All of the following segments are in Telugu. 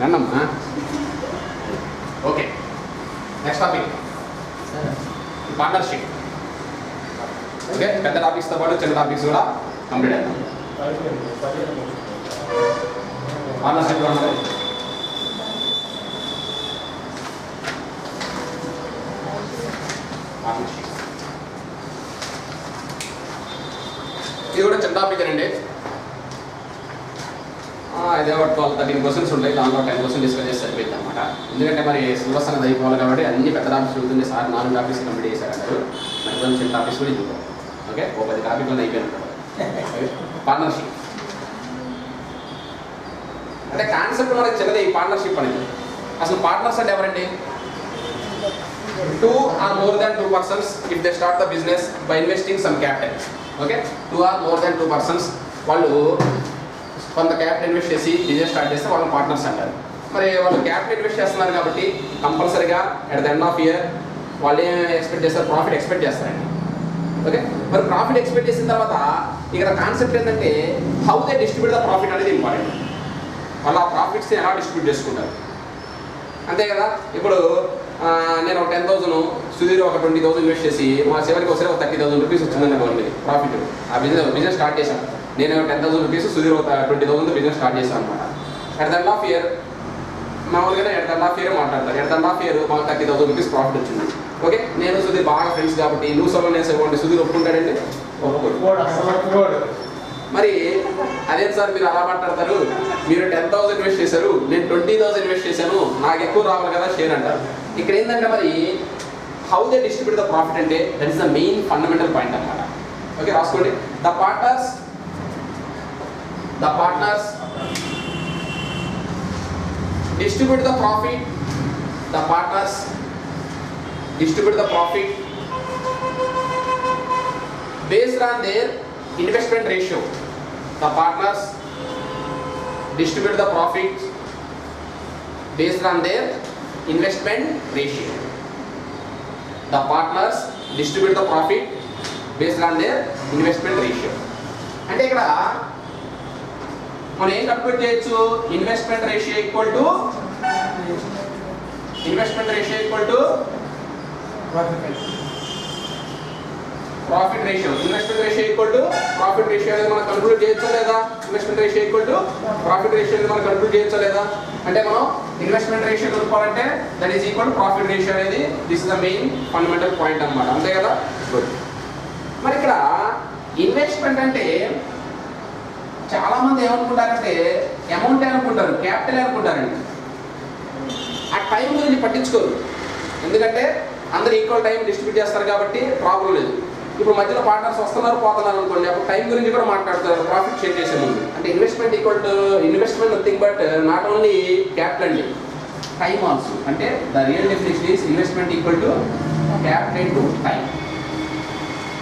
రండమ్మా. Okay, next topic partnership. Okay, పెద్ద టాపిక్స్తో పాటు చిన్న టాపిక్స్ కూడా కంప్లీట్ అవుతాం. పార్ట్నర్షిప్ ఉన్నది. పార్ట్నర్షిప్ ఇది కూడా చిన్న టాపిక్ అండి. ఇదే ఒక 12-13 క్వశ్చన్స్ ఉంటాయి. దాంట్లో 10 క్వశ్చన్ డిస్కస్ చేసి సరిపోయింది అనమాట. ఎందుకంటే మరి సిలబస్ అనేది అయిపోవాలి కాబట్టి అన్ని పెద్ద టాపిక్స్ చదువుతుంది. సార్ 4 టాపిక్స్ కంప్లీట్ చేశారంటారు. మరి కొంచెం చిన్న టాపిక్స్ కూడా చూద్దాం. ఓకే, ఒక 10 టాపిక్లు అయిపోయినట్టు. పార్ట్నర్షిప్ అంటే కాన్సెప్ట్ మనకి చిన్నది. ఈ పార్ట్నర్షిప్ అనేది అసలు పార్ట్నర్స్ అంటే ఎవరండి? 2 or more than 2 persons if they start the business by investing some capital. Okay, 2 or more than 2 persons వాళ్ళు కొంత క్యాపిటల్ ఇన్వెస్ట్ చేసి బిజినెస్ స్టార్ట్ చేస్తే వాళ్ళని పార్ట్నర్స్ అంటారు. మరి వాళ్ళు క్యాపిటల్ ఇన్వెస్ట్ చేస్తున్నారు కాబట్టి కంపల్సరీగా at the end of year వాళ్ళు ఏం ఎక్స్పెక్ట్ చేస్తారు? ప్రాఫిట్ ఎక్స్పెక్ట్ చేస్తారండి. ఓకే, మరి ప్రాఫిట్ ఎక్స్పెక్ట్ చేసిన తర్వాత ఇక్కడ కాన్సెప్ట్ ఏంటంటే how they distribute the profit అనేది ఇంపార్టెంట్. వాళ్ళు ఆ ప్రాఫిట్స్ని ఎలా డిస్ట్రిబ్యూట్ చేసుకుంటారు అంతే కదా. ఇప్పుడు నేను ఒక 10,000, సుధీర్ ఒక 20,000 ఇన్వెస్ట్ చేసి మా చివరికి ఒకసారి ఒక 30,000 రూపీస్ వచ్చిందండి గవర్నమెంట్ ప్రాఫిట్. ఆ బిజినెస్ స్టార్ట్ చేశాను. నేను 10,000 రూపీస్, సుధీర్ ఒక 20,000 బిజినెస్ స్టార్ట్ చేశాను అనమాట. At the end of year మామూలుగానే at the end of year మాట్లాడతారు. At the end of year మాకు 30,000 రూపీస్ ప్రాఫిట్ వచ్చింది. ఓకే, నేను సుధీర్ బాగా ఫ్రెండ్స్ కాబట్టి నువ్వు సొలం వేసేవాడి సుధీర్ ఒప్పుకుంటాడండి? ఒప్పుకోడు. మరి అదేంటి సార్ మీరు అలా మాట్లాడతారు? మీరు 10,000 ఇన్వెస్ట్ చేశారు, నేను 20,000 ఇన్వెస్ట్ చేశాను, నాకు ఎక్కువ రావాలి కదా షేర్ అంటారు. ఇక్కడ ఏంటంటే మరి how they distribute the profit అంటే that is the main fundamental point అన్నమాట. ఓకే, రాసుకోండి. The partners distribute the profit. The partners distribute the profit based on their investment ratio. The partners distribute the profit based on their investment ratio. The partners distribute the profit based on their investment ratio. అంటే ఇక్కడ మనం ఏం కన్క్లూడ్ చేయొచ్చు? Investment ratio equal to profit ratio. Investment ratio equal to profit ratio అనేది మనం కన్క్లూడ్ చేయొచ్చా లేదా? Investment ratio equal to profit ratio అనేది మనం కన్క్లూడ్ చేయొచ్చా లేదా? అంటే మనం ఇన్వెస్ట్మెంట్ రేషియో కనుక్కోవాలంటే that is equal to profit ratio అనేది this is the main fundamental point అన్నమాట. అంతే కదా? గుడ్. మరి ఇక్కడ ఇన్వెస్ట్మెంట్ అంటే చాలా మంది ఏమనుకుంటారంటే అమౌంట్ అనుకుంటారు, క్యాపిటల్ అనుకుంటారండి. ఆ టైం గురించి పట్టించుకోరు. ఎందుకంటే అందరు ఈక్వల్ టైం డిస్ట్రిబ్యూట్ చేస్తారు కాబట్టి ప్రాబ్లం లేదు. ఇప్పుడు మధ్యలో పార్ట్నర్స్ వస్తున్నారు పోతున్నారు అనుకోండి, అప్పుడు టైం గురించి కూడా మాట్లాడతారు ప్రాఫిట్ షేర్ చేసే ముందు. అంటే investment equal to investment nothing but not only capital అండి, టైం ఆల్సో. అంటే the real definition is investment equal to capital to time.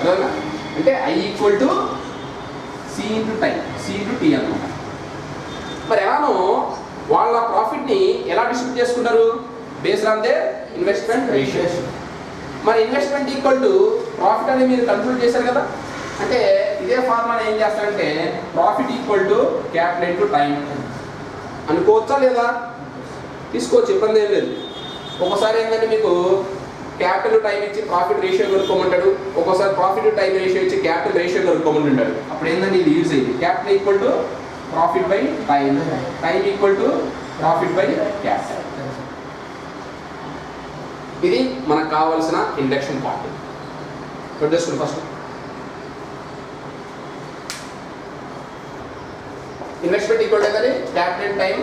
అదేనా? అంటే I equal to C into time, C into T అనమాట. మరి ఎలానో వాళ్ళ ప్రాఫిట్ని ఎలా డిస్ట్రిబ్యూట్ చేసుకుంటారు? Based on they investment ratio. మరి ఇన్వెస్ట్మెంట్ ఈక్వల్ టు ప్రాఫిట్ అనేది మీరు కన్క్లూడ్ చేశారు కదా. అంటే ఇదే ఫార్ములా ఏం చేస్తారంటే profit equal to capital to time అనుకోవచ్చా లేదా? తీసుకోవచ్చు, ఇబ్బంది ఏం లేదు. ఒక్కోసారి ఏంటంటే మీకు క్యాపిటల్ టైం ఇచ్చి ప్రాఫిట్ రేషియో కనుక్కోమంటాడు, ఒక్కోసారి ప్రాఫిట్ టైం రేషియో ఇచ్చి క్యాపిటల్ రేషియో కనుక్కోమంటాడు. అప్పుడు ఏంటంటే ఇది యూజ్ అయ్యింది. Capital equal to profit by time, time equal to profit by capital. ఇది మనకు కావాల్సిన ఇండక్షన్ పార్ట్. చూడండి ఫస్ట్ ఇన్వెస్ట్మెంట్ ఈక్వల్ టు ఏంటంటే capital time,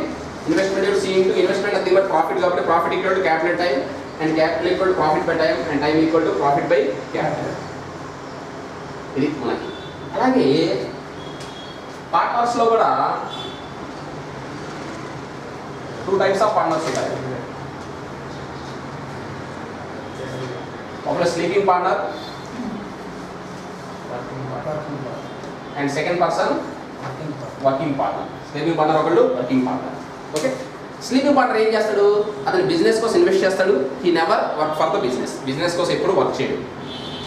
investment C into investment nothing but profit కాబట్టి profit equal to capital time and capital equal to profit by time and time equal to profit by capital. ఇది మనకి. అలాగే పార్ట్నర్స్ లో కూడా 2 టైప్స్ ఆఫ్ పార్ట్నర్స్ ఉంటాయి. ఒకరు sleeping partner and second person working partner. Sleeping partner ఒకళ్ళు, working partner. Okay, sleeping partner ఏం చేస్తాడు? అతను బిజినెస్ కోసం ఇన్వెస్ట్ చేస్తాడు. He never work for the business కోసం ఎప్పుడు వర్క్ చేయడు.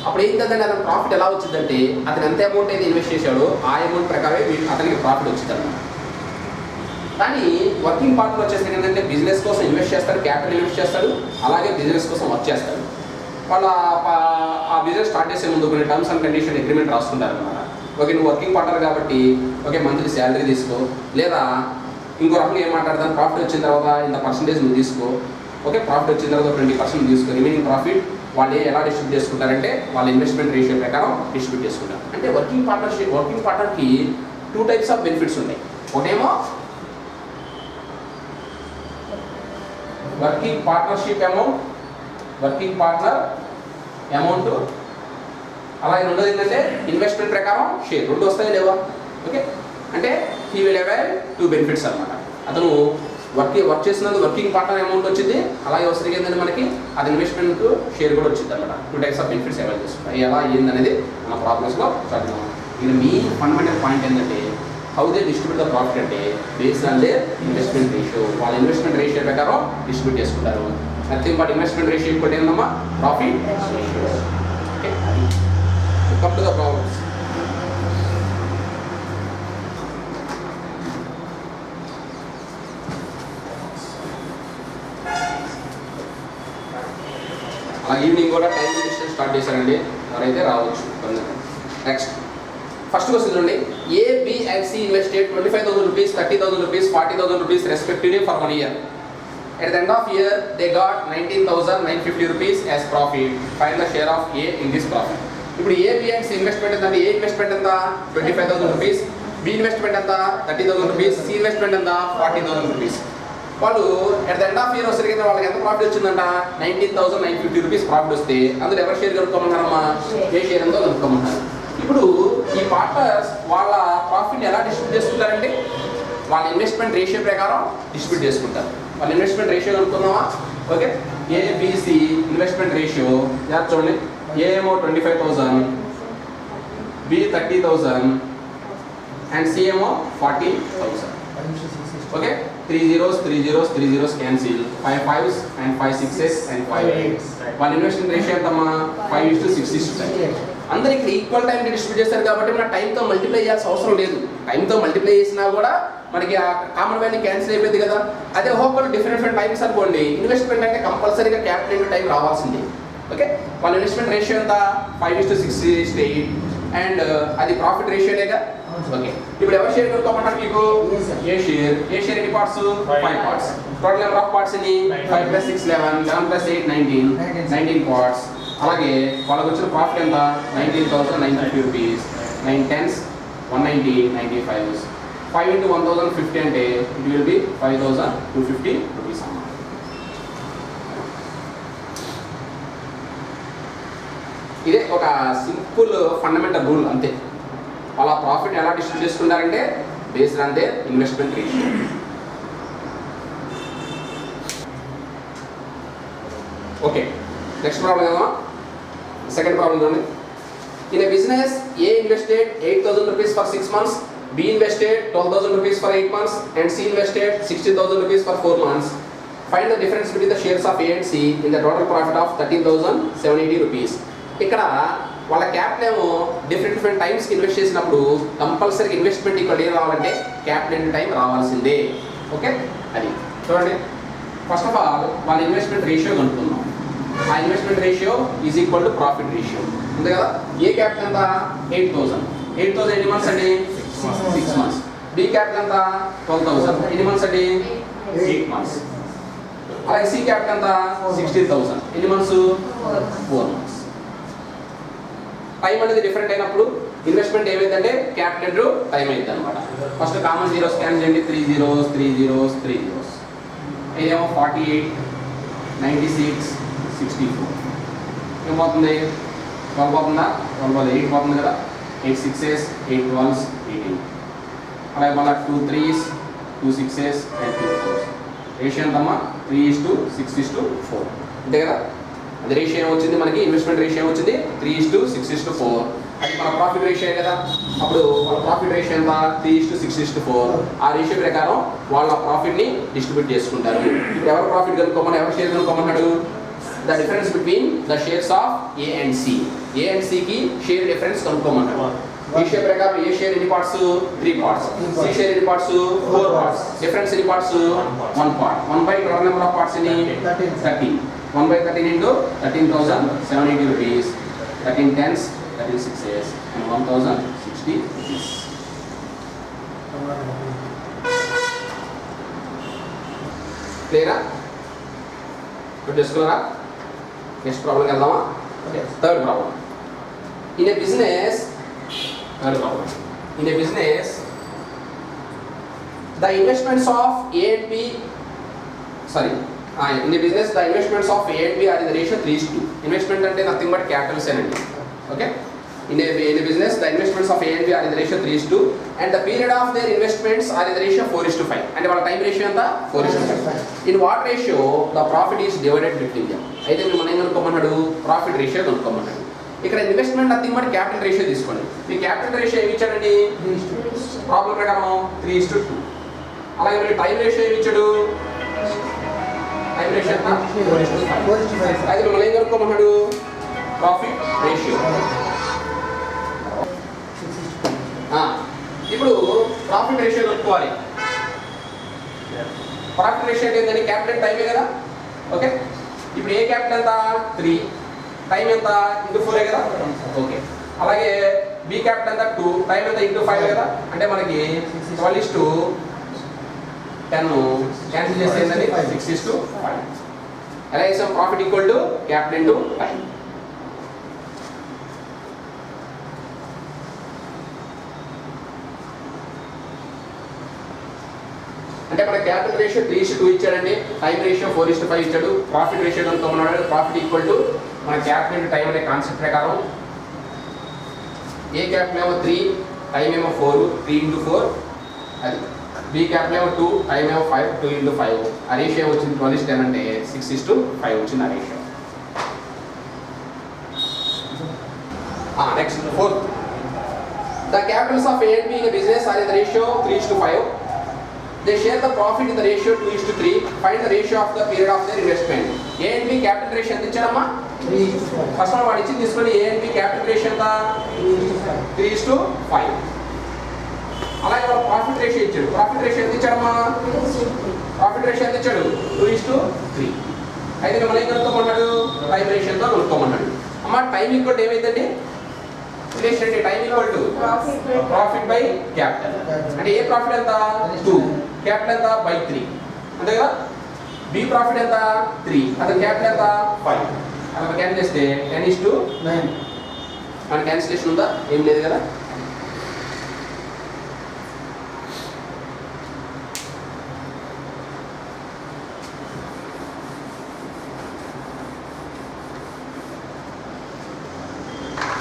అప్పుడు ఏంటంటే అతను ప్రాఫిట్ ఎలా వచ్చిందంటే అతను ఎంత అమౌంట్ అయితే ఇన్వెస్ట్ చేశాడో ఆ అమౌంట్ ప్రకారమే అతనికి ప్రాఫిట్ వచ్చింది అన్నమాట. కానీ వర్కింగ్ పార్ట్నర్ వచ్చేసి ఏంటంటే బిజినెస్ కోసం ఇన్వెస్ట్ చేస్తాడు, క్యాపిటల్ ఇన్వెస్ట్ చేస్తాడు, అలాగే బిజినెస్ కోసం వర్క్ చేస్తాడు. వాళ్ళ ఆ బిజినెస్ స్టార్ట్ చేసే ముందు కొన్ని టర్మ్స్ అండ్ కండిషన్ అగ్రిమెంట్ రాసుకుంటారు అనమాట. ఓకే, నువ్వు వర్కింగ్ పార్ట్నర్ కాబట్టి ఓకే మంత్లీ శాలరీ తీసుకో, లేదా ఇంకో రకంగా ఏం మాట్లాడతాను, ప్రాఫిట్ వచ్చిన తర్వాత ఇంత పర్సంటేజ్ నువ్వు తీసుకో. ఓకే, ప్రాఫిట్ వచ్చిన తర్వాత 20% తీసుకో. రిమైనింగ్ ప్రాఫిట్ వాళ్ళు ఎలా డిస్ట్రిబ్యూట్ చేసుకుంటారంటే వాళ్ళ ఇన్వెస్ట్మెంట్ రేషియో ప్రకారం డిస్ట్రిబ్యూట్ చేసుకుంటారు. అంటే వర్కింగ్ పార్ట్నర్కి 2 టైప్స్ ఆఫ్ బెనిఫిట్స్ ఉన్నాయి. ఒకటేమో working partnership amount, working partner amount, అలాగే రెండోది ఏంటంటే ఇన్వెస్ట్మెంట్ ప్రకారం షేర్. 2 వస్తాయి లేవా? ఓకే, అంటే హీ విల్ అవైల్ 2 బెనిఫిట్స్ అనమాట. అతను వర్క్ చేసినందుకు వర్కింగ్ పార్ట్నర్ అమౌంట్ వచ్చింది, అలాగే వస్తుంది ఏంటంటే మనకి అది ఇన్వెస్ట్మెంట్ షేర్ కూడా వచ్చింది అనమాట. 2 టైప్స్ ఆఫ్ బెనిఫిట్స్ అవైల్ చేసుకుంటాయి. ఎలా ఏందనేది మన ప్రాబ్లమ్స్లో చదువుతాం. ఇది మెయిన్ ఫండమెంటల్ పాయింట్ ఏంటంటే how they distribute the profit అంటే based on their investment ratio. వాళ్ళ ఇన్వెస్ట్మెంట్ రేషియో ప్రకారం డిస్ట్రిబ్యూట్ చేసుకుంటారు. నథింగ్ బట్ ఇన్వెస్ట్మెంట్ రేషియో ఇంకోటి ఏందమ్మా, profit ratio. Okay, come to the problems. అలా ఈవినింగ్ కూడా టైం లిమిటేషన్ స్టార్ట్ చేశారండి, ఎవరైతే రావచ్చు. నెక్స్ట్ ఫస్ట్ క్వశ్చన్ చూడండి. A, B and C invested 25,000 rupees, 30,000 rupees, 40,000 rupees respectively for 1 year. At the end of year, they got 19,950 rupees as profit. Find the share of A in this profit. ఇప్పుడు A, B and C investment ఎంత? A ఇన్వెస్ట్మెంట్ ఎంత? 25,000 rupees. B ఇన్వెస్ట్మెంట్ ఎంత? 30,000 rupees. C ఇన్వెస్ట్మెంట్ ఎంత? 40,000 rupees. వాళ్ళు at the end of year వచ్చేసరికి వాళ్ళకి ఎంత ప్రాఫిట్ వచ్చిందంట? 19,950 rupees ప్రాఫిట్ వస్తే అందులో ఎవరు షేర్ కనుక్కోమన్నారమ్మా? ఏ షేర్ ఎంతో కనుక్కోమన్నారు. ఇప్పుడు ఈ పార్ట్నర్స్ వాళ్ళ ప్రాఫిట్ ఎలా డిస్ట్రిబ్యూట్ చేసుకుంటారంటే వాళ్ళ ఇన్వెస్ట్మెంట్ రేషియో ప్రకారం డిస్ట్రిబ్యూట్ చేసుకుంటారు. వాళ్ళ ఇన్వెస్ట్మెంట్ రేషియో కనుక్కున్నావా? ఓకే, ABC ఇన్వెస్ట్మెంట్ రేషియో చూడండి. A ఏమో 25,000, B 30,000 అండ్ C ఏమో 40,000. Okay, 3 zeros cancel, 5 5s and 5 6s and 5 8s. వాళ్ళ ఇన్వెస్ట్మెంట్ రేషియో ఎంతమ్మా? 5:6. అందరు ఇక్కడ ఈక్వల్ టైంకి డిస్ట్రిబ్యూట్ చేస్తారు కాబట్టి మన టైంతో మల్టిప్లై చేయాల్సిన అవసరం లేదు. టైంతో మల్టిప్లై చేసినా కూడా మనకి ఆ కామన్ వాల్యూ క్యాన్సిల్ అయిపోయింది కదా. అదే ఒక్కొక్కరు డిఫరెంట్ టైమ్స్ అనుకోండి, ఇన్వెస్ట్మెంట్ అంటే కంపల్సరీగా క్యాపిటల్ టైం రావాల్సింది. ఓకే, వాళ్ళ ఇన్వెస్ట్మెంట్ రేషియో ఎంత? 5:6:8 అండ్ అది ప్రాఫిట్ రేషియోనేగా. ఓకే, ఇప్పుడు ఎవరు షేర్ కనుక్కోమంటారు మీకు? ఏ షేర్ ఎన్ని parts? 5 parts. Total number of parts ఎన్ని? 5 + 6 11, 11 + 8 19 పార్ట్స్. అలాగే వాళ్ళకి వచ్చిన ప్రాఫిట్ ఎంత? 19,950 rupees. 9 10s 190, 95s. 5 into 1,050 అంటే ఇట్ విల్ బి 5,250 rupees అన్నమాట. ఇదే ఒక సింపుల్ ఫండమెంటల్ రూల్ అంతే. వాళ్ళ ప్రాఫిట్ ఎలా డిస్ట్రిబ్యూట్ చేసుకుంటారంటే based on their investment ratio. Okay, next problem ఏమో సెకండ్ ప్రాబ్లం చూడండి. In a business A invested 8,000 rupees for 6 months, B invested 12,000 rupees for 8 months and C invested 16,000 rupees for 4 months. Find the difference between the shares of A and C in the total profit of 13,780 rupees. ఇక్కడ వాళ్ళ క్యాపిటల్ ఏమో డిఫరెంట్ టైమ్స్కి ఇన్వెస్ట్ చేసినప్పుడు కంపల్సరీ ఇన్వెస్ట్మెంట్ ఇక్కడ ఏం రావాలంటే క్యాపిటల్ టైం రావాల్సిందే. ఓకే, అది చూడండి. ఫస్ట్ ఆఫ్ ఆల్ వాళ్ళ ఇన్వెస్ట్మెంట్ రేషియో కనుక్కుందాం. ఆ investment ratio is equal to profit ratio ఉంది కదా. ఏ క్యాపిటల్ ఎంత? 8,000 ఎన్ని మంత్స్ అండి? 6 months. బి క్యాపిటల్ ఎంత? 12,000 ఎన్ని మంత్స్ అండి? 8 months. అలాగే సి క్యాపిటల్ ఎంత? 16,000 ఎన్ని మంత్స్? 4 months. టైం అనేది డిఫరెంట్ అయినప్పుడు ఇన్వెస్ట్మెంట్ ఏమైందంటే క్యాపిటల్ టైం అయింది అనమాట. ఫస్ట్ కామన్ జీరో స్కాన్ చేయండి. 3 zeros 3 zeros 3 zeros. ఇదేమో 48 96 64 ఏమవుతుంది? 12 పోతుందా? 12 8 పోతుంది కదా. 8 6s 8 12s 18. అలాగే మళ్ళీ 2 3s 2 6s and 2 4s. Ratio ఎంతమ్మా? 3:6:4 అంతే కదా. అది రేషియో ఏమొచ్చింది మనకి? ఇన్వెస్ట్మెంట్ రేషియో వచ్చింది 3:6:4. అది మన ప్రాఫిట్ రేషియో కదా. అప్పుడు వాళ్ళ ప్రాఫిట్ రేషియో ఎంత? 3:6:4. ఆ రేషియో ప్రకారం వాళ్ళ ప్రాఫిట్ని డిస్ట్రిబ్యూట్ చేసుకుంటారు. ఇప్పుడు ఎవరు ప్రాఫిట్ కనుక్కోమని, ఎవరు షేర్ కనుక్కోమన్నాడు? The difference between the shares of A and C. A and C కి షేర్ డిఫరెన్స్ కనుక్కోమన్నాడు. ఈ షేర్ ప్రకారం ఏ షేర్ ఎన్ని పార్ట్స్ 3 పార్ట్స్, సి షేర్ ఎన్ని పార్ట్స్ 4 పార్ట్స్, డిఫరెన్స్ ఎన్ని parts 1 part. 1/12 number of parts ఎన్ని 13. 1/13 into 13,780 rupees, 13 tens, 13 sixes, and 1,060 rupees. Clear? Good disclaimer. Next problem వెళ్దామా? Third problem. In a business, third problem. In a business, the investments of A and B, in a business the investments of A and B are in the ratio 3:2. Investment అంటే nothing but capitals అండి. Okay? In a business the investments of A and B are in the ratio 3:2 and the period of their investments are in the ratio 4:5. అంటే వాళ్ళ టైం రేషియో ఎంత 4:5. In what ratio the profit is divided between them? అయితే మీరు మనం ఏం కనుక్కోమన్నాడు, ప్రాఫిట్ రేషియో కనుక్కోమన్నాడు. ఇక్కడ investment nothing but capital ratio తీసుకోండి. మీ క్యాపిటల్ రేషియో ఏమి ఇచ్చాడండి, ప్రాబ్లం ప్రకారం 3:2. అలాగే మీరు టైం రేషియో ఏమి ఇచ్చాడు, టైం రేషియో ఎంత 4:5. అయితే మిమ్మల్ని ఏం కనుక్కోమన్నాడు, ప్రాఫిట్ రేషియో. ఇప్పుడు ప్రాఫిట్ రేషియో కనుక్కోవాలి. ప్రాఫిట్ రేషియో అంటే ఏంటంటే క్యాపిటల్ టైమే కదా. ఓకే, ఇప్పుడు ఏ క్యాపిటల్ ఎంత 3, టైం ఎంత ఇంటూ 4 కదా. ఓకే, అలాగే బి క్యాపిటల్ ఎంత 2, టైం ఎంత ఇంటూ 5 కదా. అంటే మనకి 12:10 క్యాన్సిల్ చేస్తే ఏంటంటే 6:5. ఎలా చేసాం, profit equal to capital into time. అంటే మన క్యాపిటల్ రేషియో 3:2 ఇచ్చాడండి, టైం రేషియో 4:5 ఇచ్చాడు. ప్రాఫిట్ రేషియో కనుక్కోమన్నాడు. ప్రాఫిట్ ఈక్వల్ టు మన క్యాపిటల్ ఇంటూ టైం అనే కాన్సెప్ట్ ప్రకారం ఏ క్యాపిటల్ ఏమో 3, టైం ఏమో 4, 3 into 4 అది. బి క్యాపిటల్ ఏమో 2, టైం ఏమో 5, 2 into 5. ఆ రేషియో వచ్చింది 12:10 అంటే 6:5 వచ్చింది ఆ ratio. Next 4th, the capitals of A and B in a business are in the ratio 3:5. They share the profit in the ratio 2:3. Find the ratio of the period of their investment. A and B capital ratio ఎంత ఇచ్చారమ్మా 3:5. ఫస్ట్ వన్ వాడు ఇచ్చింది తీసుకొని A and B capital ratio ఎంత 3:5. అలాగే వాడు ప్రాఫిట్ రేషియో ఇచ్చాడు. ప్రాఫిట్ రేషియో ఎంత ఇచ్చాడమ్మా, ప్రాఫిట్ రేషియో ఎంత ఇచ్చాడు 2:3. అయితే మనం ఏం కనుక్కోమన్నాడు, టైం రేషియోతో కనుక్కోమన్నాడు. అమ్మా టైం ఈక్వల్ ఏమైందండి, రిలేషన్ అంటే time equal to profit by capital. అంటే ఏ ప్రాఫిట్ ఎంత 2, క్యాపిటల్ ఎంత బై 3 అంతే కదా. బి ప్రాఫిట్ ఎంత 3, అతని క్యాపిటల్ ఎంత 5. అలా క్యాన్సిల్ చేస్తే 10:9. మన క్యాన్సిలేషన్ ఉందా, ఏం లేదు కదా.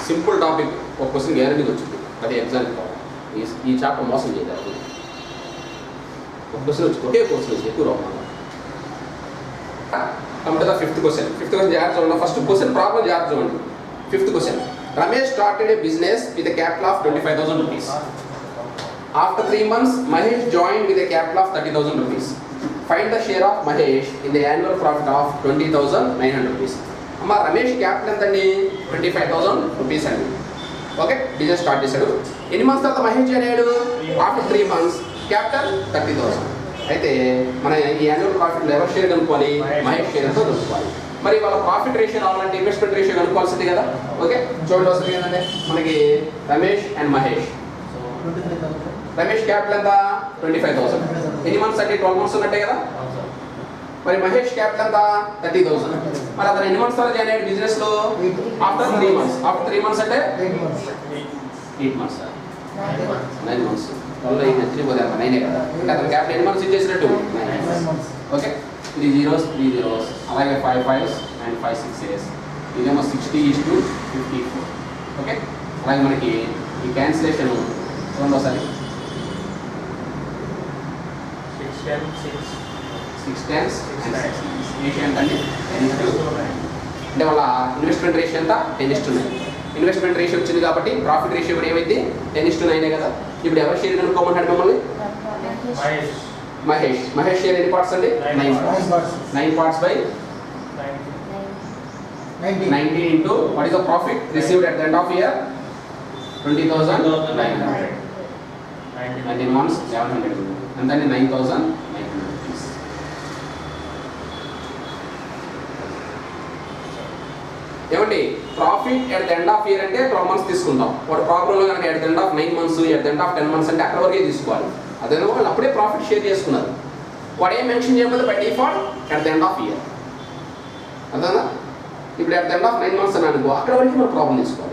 సింపుల్ టాపిక్, ఒక క్వశ్చన్ గ్యారెంటీగా వచ్చింది, అది ఎగ్జామ్ కావాలి. ఈ చాప్టర్ మోసం చేయలేదు. ఒక క్వశ్చన్ వచ్చి ఒకే క్వశ్చన్ వచ్చి ఎక్కువ రావాలి. Come to the fifth question. జాగ్రత్త చూడండి. ఫస్ట్ క్వశ్చన్ ప్రాబ్లం జాగ్రత్త చూడండి. Fifth question, Ramesh started a business with a capital of 25,000 rupees. After 3 months Mahesh join with a capital of 30,000 rupees. Find the share of Mahesh in the annual profit of 20,900 rupees. అమ్మ రమేష్ క్యాపిటల్ ఎంత అండి 25,000 rupees అండి. ఓకే, బిజినెస్ స్టార్ట్ చేశాడు. ఎన్ని మంత్స్ తర్వాత మహేష్ జాయిన్ అయ్యాడు, ఆఫ్టర్ 3 months, క్యాపిటల్ 30,000. అయితే మన ఈ యాన్యువల్ ప్రాఫిట్ ఎవరి షేర్ కనుక్కోవాలి, మహేష్ షేర్ ఎంతో కనుక్కోవాలి. మరి వాళ్ళ ప్రాఫిట్ రేషియో రావాలంటే ఇన్వెస్ట్మెంట్ రేషియో కనుక్కోవాల్సింది కదా. ఓకే, చూడండి వస్తుంది ఏంటంటే మనకి రమేష్ అండ్ మహేష్. రమేష్ క్యాపిటల్ ఎంత 25,000. ఎన్ని మంత్స్ అంటే 12 months ఉన్నట్టే కదా. మరి మహేష్ క్యాపిటల్ ఎంత 30,000. మరి అతను ఎన్ని మంత్స్ తర్వాత జాయిన్ అయ్యాడు బిజినెస్ లో, ఆఫ్టర్ 3 months. ఆఫ్టర్ 3 months అంటే 8 months, 9 months. 12 పోతే 9 కదా. అంటే అతను క్యాపిటల్ ఎన్ని months ఇచ్చేసినట్టు 9 months. Okay, 3 zeros 3 zeros, అలాగే 5 5s అండ్ 5 6s. ఇదేమో 60:54. ఓకే, అలాగే మనకి ఈ క్యాన్సిలేషన్ చూడండి ఒకసారి. 6 tens and 6 రేషియో ఎంత అండి 10:9. అంటే వాళ్ళ ఇన్వెస్ట్మెంట్ రేషియో ఎంత 10:9. ఇన్వెస్ట్మెంట్ రేషియో వచ్చింది కాబట్టి ప్రాఫిట్ రేషియో కూడా ఏమైంది 10:9 కదా. ఇప్పుడు ఎవరి షేర్ కనుక్కోమంటాడు మమ్మల్ని, మహేష్ షేర్ ఎన్ని పార్ట్స్ అండి 9 parts by 90 into what is the profit received at the end of year 20,900. 19 months 700 and then 9,900 rupees. ఏమండి profit at the end of year అంటే 12 మంత్స్ తీసుకుంటాం. వాడు ప్రాబ్లంలో కనుక at the end of 9 months at the end of 10 months అంటే అక్కడ వరకే తీసుకోవాలి. అదే వాళ్ళు అప్పుడే ప్రాఫిట్ షేర్ చేసుకున్నారు. వాడు ఏం మెన్షన్ చేయకపోతే by default at the end of year. అదేనా ఇప్పుడు at the end of 9 months అని అనుకో అక్కడ వరకు మనం ప్రాబ్లం తీసుకోవాలి.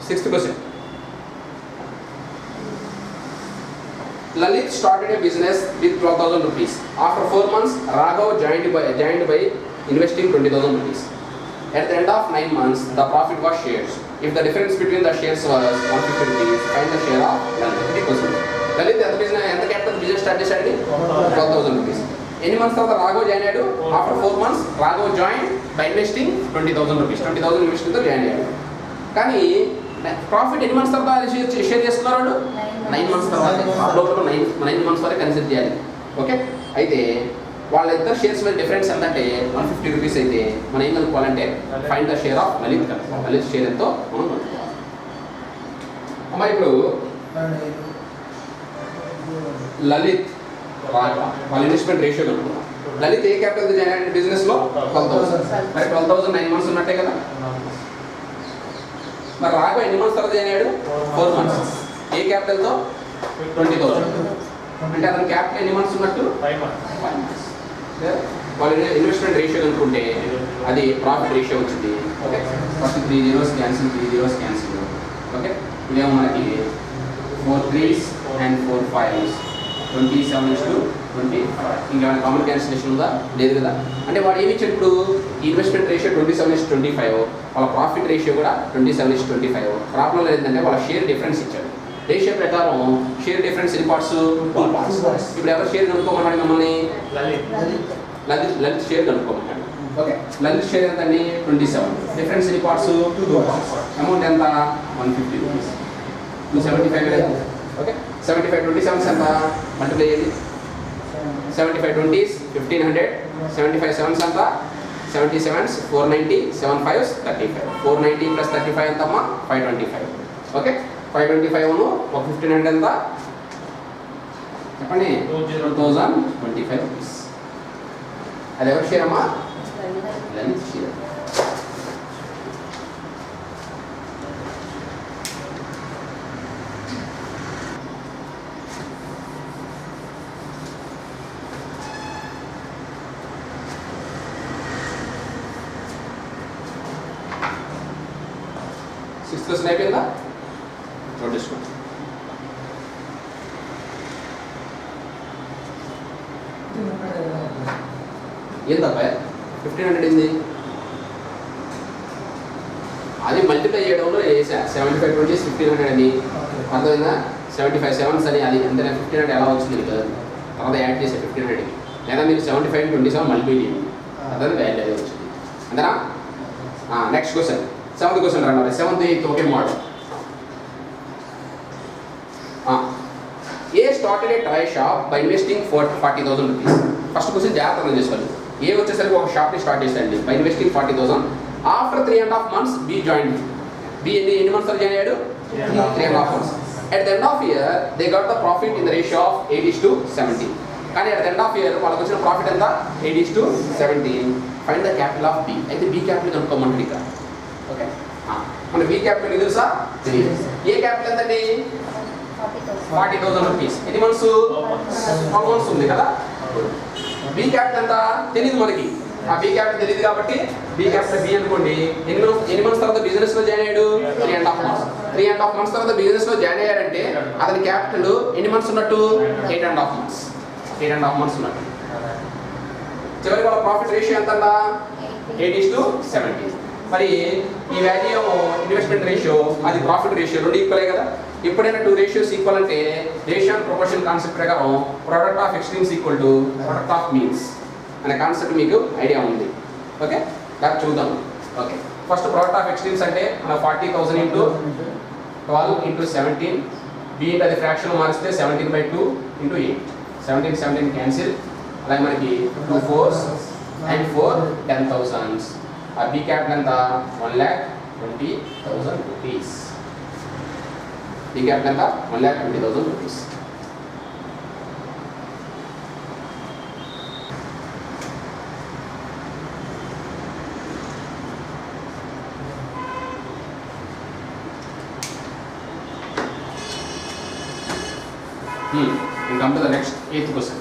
6th question. Lalit started a business with 12,000 rupees. After 4 months, Raghav joined by investing 20,000 rupees. At the end of 9 months, the profit was shared. If the difference between the shares was 150 rupees, find the share of Lalit. Lalit ఎంత క్యాపిటల్ బిజినెస్ స్టార్ట్ చేశాడు? 12,000 rupees. ఎన్ని మంత్స్ తర్వాత రాఘవ్ జాయిన్ అయ్యాడు? After 4 months, Raghav join by investing 20,000 rupees. 20,000 ఇన్వెస్టింగ్తో జాయిన్ అయ్యాడు. కానీ ప్రాఫిట్ ఎన్ని మంత్స్ తర్వాత షేర్ చేసుకున్నారు? 9 months తర్వాత. లోపల 9 months వరకు కన్సిడర్ చేయాలి. ఓకే, అయితే వాళ్ళిద్దరు షేర్స్ మీద డిఫరెన్స్ ఎంతంటే 150 rupees అయితే మనం ఏం కనుక్కోవాలంటే find the share of Lalit కనుక్కోవాలి. లలిత్ షేర్ ఎంతో మనం కనుక్కోవాలి. అమ్మా ఇప్పుడు లలిత్ వాళ్ళ ఇన్వెస్ట్మెంట్ రేషియో కనుక్కున్నాం. లలిత్ ఏ క్యాపిటల్ జాయిన్ అయ్యాడు బిజినెస్లో? 12,000. మరి 12,000 9 months ఉన్నట్టే కదా. మరి రాఘవ ఎన్ని మంత్స్ తర్వాత జాయిన్ అయ్యాడు? 4 months. ఏ క్యాపిటల్తో? 20,000. అంటే అతని క్యాపిటల్ ఎన్ని మంత్స్ ఉన్నట్టు? 5 months. వాళ్ళు ఇన్వెస్ట్మెంట్ రేషియో అనుకుంటే అది ప్రాఫిట్ రేషియో వచ్చింది. Okay, first 3 zeros cancel, 3 zeros cancel. Okay, ఇదేమో మనకి 4 3s and 4 5s 27:25. ఇంకా కామన్ క్యాన్సిలేషన్ ఉందా? లేదు కదా. అంటే వాడు ఏమి ఇచ్చాడు ఇప్పుడు? ఇన్వెస్ట్మెంట్ రేషియో 27:25, వాళ్ళ ప్రాఫిట్ రేషియో కూడా 27:25. ప్రాబ్లం ఏంటంటే వాళ్ళ షేర్ డిఫరెన్స్ ఇచ్చాడు. రేషియో ప్రకారం షేర్ డిఫరెన్స్ ఎన్ని పార్ట్స్? 2 parts. ఇప్పుడు ఎవరు షేర్ కనుక్కోమన్నాడు మిమ్మల్ని? లలిత్ షేర్ కనుక్కోమన్నాడు. ఓకే, లలిత్ షేర్ ఎంత అండి? 27. డిఫరెన్స్ ఎన్ని పార్ట్స్? 2 parts. అమౌంట్ ఎంత? 150 rupees. 275 కదా. ఓకే, 75 27s ఎంత? మల్టిప్లై చేయండి. 75 20s 1500, 75 7s ఎంత? 77s 490, 7 5s 35. 490 plus 35 ఎంతమ్మా? 525. ఓకే, 525 ఒక 1500 ఎంత చెప్పండి? 2025 rupees. అది ఎవరి షేర్ అమ్మా? లలిత్ షేర్. డిస్కషన్ అయిపోయిందా? నోట్ చేసుకోండి. ఏందబ్బా 1500 ఏంది? అది మల్టిప్లై చేయడంలో వేసా. 75 20 1500 అని అర్థమైందా? 75 7s అని అది అంతే. 1500 ఎలా వచ్చింది కదా, తర్వాత యాడ్ చేసే 1500. లేదా మీరు 75 27 మల్టిప్లై చేయండి, అదే వాల్యూ అదే వచ్చింది. అంతేనా? నెక్స్ట్ క్వశ్చన్, 7th క్వశ్చన్ రండి. 7th 8th ఒకే model. A started a toy shop by investing 40,000 rupees. First question జాగ్రత్తగా చేసుకోండి. ఏ వచ్చేసరికి ఒక షాప్ని స్టార్ట్ చేశాడండి by investing 40,000. After 3.5 months B join. B ఎన్ని మంత్స్ జాయిన్ అయ్యాడు? 3.5 months. At the end of year they got the profit in the ratio of 8:17. కానీ at the end of year వాళ్ళకి వచ్చిన ప్రాఫిట్ ఎంత? 8:17. Find the capital of B. అయితే బి క్యాపిటల్ కనుక్కోమంటాడు ఇక్కడ. ఓకే, మన బి క్యాపిటల్ తెలుసా? ఏ క్యాపిటల్ ఎంతండి? 40,000 rupees. ఎన్ని మంత్స్? 12 months ఉంది కదా. బి క్యాపిటల్ ఎంత తెలియదు మనకి. ఆ బి క్యాపిటల్ తెలియదు కాబట్టి బి క్యాపిటల్ బి అనుకోండి. ఎన్ని మంత్స్ తర్వాత బిజినెస్ లో జాయిన్ అయ్యాడు? 3.5 months. 3.5 months తర్వాత బిజినెస్ లో జాయిన్ అయ్యాడంటే అతని క్యాపిటల్ ఎన్ని మంత్స్ ఉన్నట్టు? 8.5 months. 8.5 months ఉన్నట్టు. చివరికి వాళ్ళ ప్రాఫిట్ రేషియో ఎంత? 8:17. మరి ఈ వాల్యూ ఇన్వెస్ట్మెంట్ రేషియో, అది ప్రాఫిట్ రేషియో, రెండు ఈక్వలే కదా. ఎప్పుడైనా 2 ratios ఈక్వల్ అంటే రేషియో అండ్ ప్రొపోర్షన్ కాన్సెప్ట్ ప్రకారం product of extremes equal to product of means అనే కాన్సెప్ట్ మీకు ఐడియా ఉంది. ఓకే, దాన్ని చూద్దాం. Okay, first product of extremes అంటే మన 40,000 into 12 into 17. బి అంటే అది ఫ్రాక్షన్ మారిస్తే 17/2 into 8. 17 క్యాన్సిల్. అలాగే మనకి 2 4s and 4 10,000s. ఆ బి క్యాపిటల్ ఎంత 1,20,000 రూపీస్. బి క్యాపిటల్ ఎంత 1,20,000 rupees. And come to the next 8th question.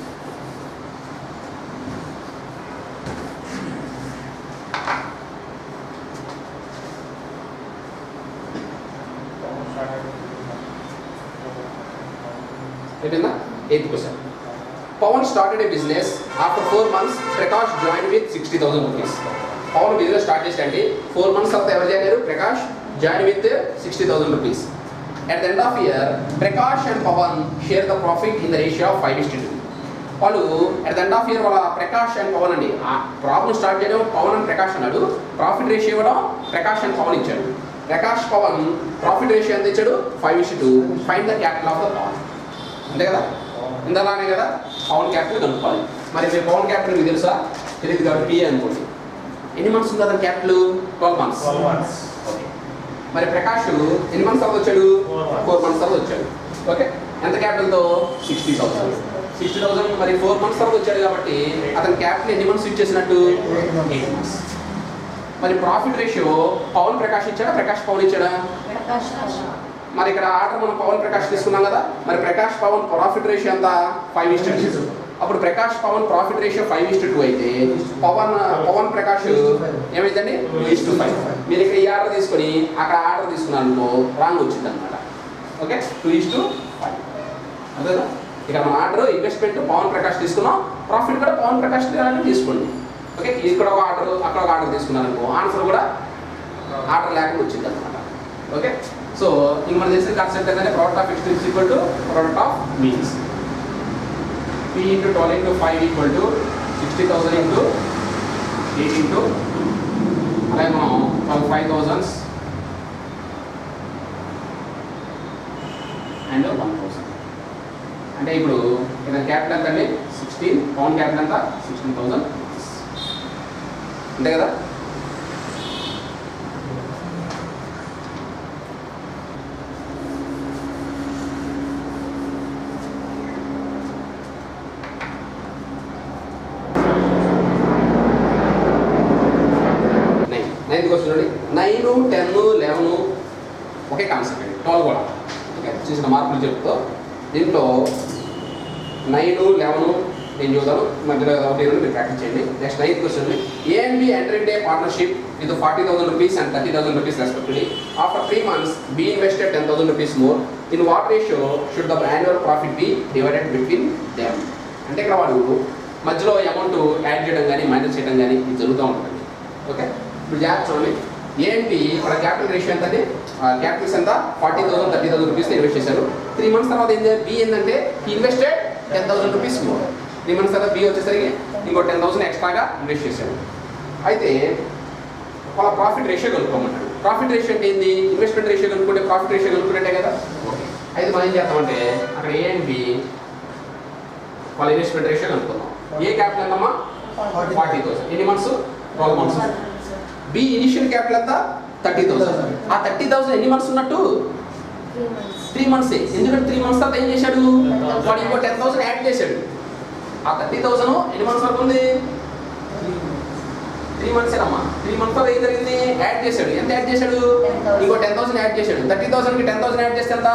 It is the 8th question. Pawan started a business. After 4 months, Prakash joined with 60,000 rupees. Pawan business started చేయండి 4 months తర్వాత ఎవరు జాయిన్ అయ్యారు? Prakash joined with 60,000 rupees. At the end of year, Prakash and Pawan share the profit in the ratio of 5:2. వాళ్ళు at the end of year వాళ్ళ ప్రకాష్ అండ్ పవన్ అండి ఆ ప్రాబ్లం స్టార్ట్ చేయడం పవన్ అండ్ ప్రకాష్ అన్నాడు. ప్రాఫిట్ రేషియో ఇవ్వడం ప్రకాష్ అండ్ పవన్ ఇచ్చాడు. ప్రకాష్ పవన్ ప్రాఫిట్ రేషియో ఎంత ఇచ్చాడు? 5:2. Find the capital of the Pavan. అంతే కదా, ఇందలానే కదా పవన్ క్యాపిటల్ కనుక్కోవాలి. మరి మీరు పవన్ క్యాపిటల్ మీకు తెలుసా? తెలియదు కాబట్టి పిఏ అనుకోండి. ఎన్ని మంత్స్ ఉంది అతని క్యాపిటల్? 12 months. ఓకే. మరి ప్రకాష్ ఎన్ని మంత్స్ తర్వాత వచ్చాడు? 4 months తర్వాత వచ్చాడు. ఓకే. ఎంత క్యాపిటల్తో? 60,000. 60,000 మరి 4 months తర్వాత వచ్చాడు కాబట్టి అతని క్యాపిటల్ ఎన్ని మంత్స్ ఇచ్చేసినట్టు? 8 months. మరి ప్రాఫిట్ రేషియో పవన్ ప్రకాష్ ఇచ్చాడా ప్రకాష్ పవన్ ఇచ్చాడా? మరి ఇక్కడ ఆర్డర్ మనం పవన్ ప్రకాష్ తీసుకున్నాం కదా, మరి ప్రకాష్ పవన్ ప్రాఫిట్ రేషియో ఎంత? 5:2. అప్పుడు ప్రకాష్ పవన్ ప్రాఫిట్ రేషియో 5:2 అయితే పవన్ ప్రకాష్ ఏమైందండి? 2:5. మీరు ఇక్కడ ఈ ఆర్డర్ తీసుకొని అక్కడ ఆర్డర్ తీసుకున్నాను రాంగ్ వచ్చింది అనమాట. ఓకే, 2:5. అదేనా ఇక్కడ మన ఆర్డర్ ఇన్వెస్ట్మెంట్ పవన్ ప్రకాష్ తీసుకున్నాం, ప్రాఫిట్ కూడా పవన్ ప్రకాష్ తీసుకోండి. ఓకే, ఇక్కడ ఒక ఆర్డర్ అక్కడ ఒక ఆర్డర్ తీసుకున్నాను అనుకో, ఆన్సర్ కూడా ఆర్డర్ లేకుండా వచ్చింది అనమాట. ఓకే, సో ఇంక మనం చేసిన కాన్సెప్ట్ ఏంటంటే product of X is equal to product of means. P into 12 into 5 equal to 60,000 into 8 into అలాగే మనం 5,000 అండ్ 1,000. అంటే ఇప్పుడు ఇతని క్యాపిటల్ ఎంత అండి? 16. పవన్ క్యాపిటల్ ఎంత? 16,000. అంతే కదా. చూడండి 9, 10, 11 ఒకే కాన్సెప్ట్ అండి. 12 కూడా ఓకే చూసిన మార్పులు చెప్తూ దీంట్లో 9, 11 నేను చూద్దాను, మధ్యలో ఒకటి మీరు ప్రాక్టీస్ చేయండి. Next 9th question, A and B entered A partnership with 40,000 rupees and 30,000 rupees respectively. After 3 months, B invested 10,000 rupees more. In what ratio should the annual profit be divided between them? అంటే ఇక్కడ వాడు మధ్యలో అమౌంట్ యాడ్ చేయడం కానీ మైనస్ చేయడం కానీ ఇది జరుగుతూ ఉంటుంది. ఓకే, ఇప్పుడు జాగ్రత్త చూడండి. ఏంటి ఇక్కడ క్యాపిటల్ రేషియో ఎంత అండి? క్యాపిటల్స్ ఎంత? 40,000, 30,000 రూపీస్ ఇన్వెస్ట్ చేశారు. 3 months తర్వాత బి ఏంటంటే ఇన్వెస్టెడ్ 10,000 rupees మోర్. 3 months తర్వాత బి వచ్చేసరికి ఇంకో 10,000 ఎక్స్ట్రాగా ఇన్వెస్ట్ చేశారు. అయితే వాళ్ళ ప్రాఫిట్ రేషియో కనుక్కోమంటారు. ప్రాఫిట్ రేషియో అంటే ఏంది? ఇన్వెస్ట్మెంట్ రేషియో కనుక్కుంటే ప్రాఫిట్ రేషియో కనుక్కుంటే కదా. ఓకే, అయితే మనం ఏం చేస్తామంటే అక్కడ ఏ అండ్ బి వాళ్ళ ఇన్వెస్ట్మెంట్ రేషియో కనుక్కుందాం. ఏ క్యాపిటల్ ఎంతమ్మా? 40,000. ఎన్ని months? 12 months. B initial capital ఎంత? 30,000. ఆ 30,000 ఎన్ని మంత్స్ ఉన్నట్టు? 3 months. ఎందుకంటే 3 months తర్వాత ఏం చేశాడు? వాడు ఇంకో 10,000 యాడ్ చేశాడు. ఆ 30,000 ఎన్ని మంత్స్ వరకు ఉంది? 3 months అమ్మా. 3 months తర్వాత ఏం జరిగింది? యాడ్ చేశాడు. ఎంత యాడ్ చేశాడు? ఇంకో 10,000 యాడ్ చేశాడు. 30,000కి 10,000 యాడ్ చేస్తే ఎంత?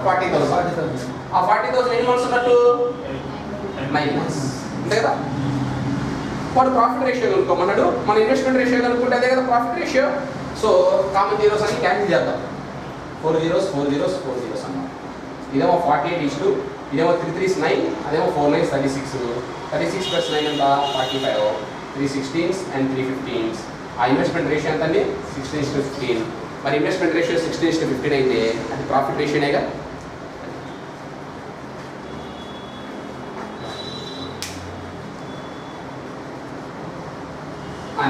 40,000. ఆ 40,000 ఎన్ని మంత్స్ ఉన్నట్టు? 9 months. అంతే కదా. వాడు ప్రాఫిట్ రేషియో కనుక్కోమన్నాడు. మన ఇన్వెస్ట్మెంట్ రేషియో కనుక్కుంటే అదే కదా profit ratio. So common zeros అని క్యాన్సిల్ చేద్దాం. 4 zeros, 4 zeros, 4 zeros అన్నమాట. ఇదేమో 48:2, ఇదేమో 3 3s 9, అదేమో 4 9s 36. 36 + 9 ఎంత? 45. 3 16s and 3 15s. ఆ ఇన్వెస్ట్మెంట్ రేషియో ఎంత అండి? 16:15. మరి ఇన్వెస్ట్మెంట్ రేషియో 16:15 అయితే అది ప్రాఫిట్ రేషియోనేగా.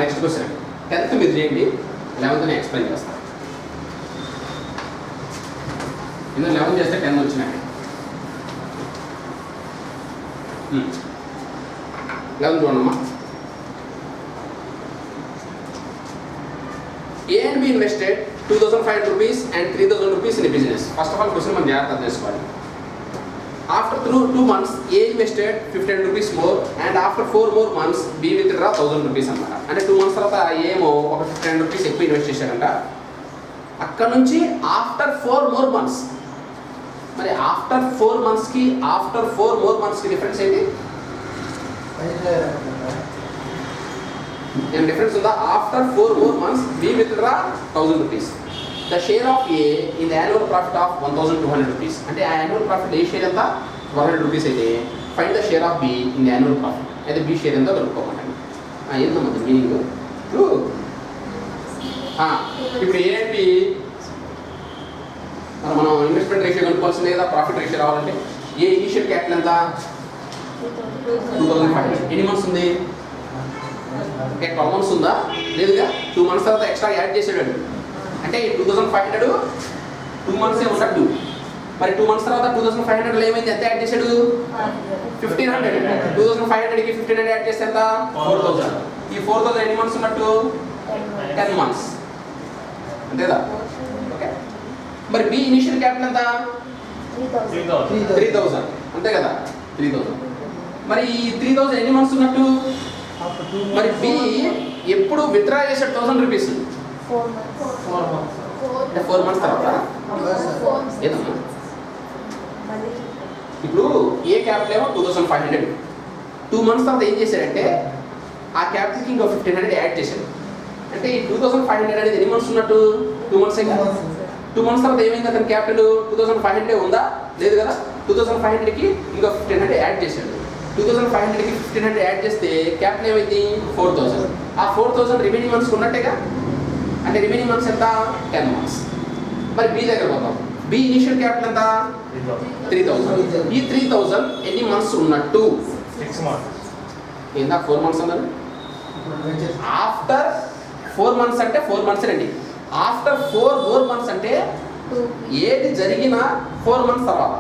నెక్స్ట్ క్వశ్చన్ 10th మీరు చేయండి, 11th నేను ఎక్స్ప్లెయిన్ చేస్తాను. ఇందులో 11 చేస్తే 10 వచ్చినాయి. 11 చూడమ్మా. A and B invested 2,500 rupees and 3,000 rupees in a business. First of all, question మనం జాగ్రత్త చేసుకోవాలి. After 2 months, A invested 1,500 rupees more and after 4 more months, B withdraw 1,000 rupees అన్నమాట. అంటే 2 months తర్వాత ఏమో ఒక 1,500 rupees ఎక్కువ ఇన్వెస్ట్ చేశారంట. అక్కడ నుంచి ఆఫ్టర్ 4 more months, మరి ఆఫ్టర్ 4 monthsకి ఆఫ్టర్ 4 more monthsకి డిఫరెన్స్ ఏంటి? ఏం డిఫరెన్స్ ఉందా? After 4 more months, B withdraw 1,000 rupees. The share of A in the annual profit of 1,200 rupees. అంటే ఆ annual profit A షేర్ ఎంత? 100 rupees అయితే find the share of B in the annual profit. అయితే B షేర్ ఎంత కనుక్కోమండి. ఏందమ్మా మీనింగ్? ఇప్పుడు A and B మనం ఇన్వెస్ట్మెంట్ రేషియో కనుక్కోవాల్సిందే కదా. ప్రాఫిట్ రేషియో రావాలంటే ఏ ఇనిషియల్ క్యాపిటల్ ఎంత? 2,500. ఎన్ని మంత్స్ ఉంది? 12 months ఉందా? లేదుగా. 2 months తర్వాత ఎక్స్ట్రా యాడ్ చేసాడు. అంటే 2,500 2 months ఉన్నట్టు. మరి 2 months తర్వాత 2,500 ఏమైంది? ఎంత యాడ్ చేశాడు? 1,500. 2,500కి 1,500 యాడ్ చేస్తే ఎంత? 4,000. ఈ 4,000 ఎన్ని మంత్స్ ఉన్నట్టు? 10 months. అంతేదా? ఓకే. మరి బి ఇనిషియల్ క్యాపిటల్ ఎంత? 3,000. అంతే కదా? 3,000. మరి ఈ 3,000 ఎన్ని మంత్స్ ఉన్నట్టు? మరి బి ఎప్పుడు విత్డ్రా చేశాడు 1,000 రూపీస్? 4 months తర్వాత. ఏదమ్మా ఇప్పుడు ఏ క్యాపిటల్ ఏమో 2,500. 2 months తర్వాత ఏం చేశాడంటే ఆ క్యాపిటల్కి ఇంకో 1,500 యాడ్ చేశాడు. అంటే ఈ 2,500 అనేది ఎన్ని మంత్స్ ఉన్నట్టు? 2 months. 2 months తర్వాత ఏమైంది? అతని క్యాపిటల్ 2,500 ఉందా? లేదు కదా. 2,500కి ఇంకో 1,500 యాడ్ చేశాడు. 2,500కి 1,500 యాడ్ చేస్తే క్యాపిటల్ ఏమైంది? 4,000. ఆ 4,000 రిమైనింగ్ మంత్స్ ఉన్నట్టేగా. అంటే రిమైనింగ్ మంత్స్ ఎంత? 10 months. మరి బి దగ్గర పోతాం. బి ఇనిషియల్ క్యాపిటల్ ఎంత? 3,000. ఈ 3,000 ఎన్ని మంత్స్ ఉన్నట్టు? 6 months. ఏందా 4 months అన్నారు? ఆఫ్టర్ 4 months అంటే 4 months రండి. ఆఫ్టర్ 4 more months అంటే ఏది జరిగిన 4 months తర్వాత.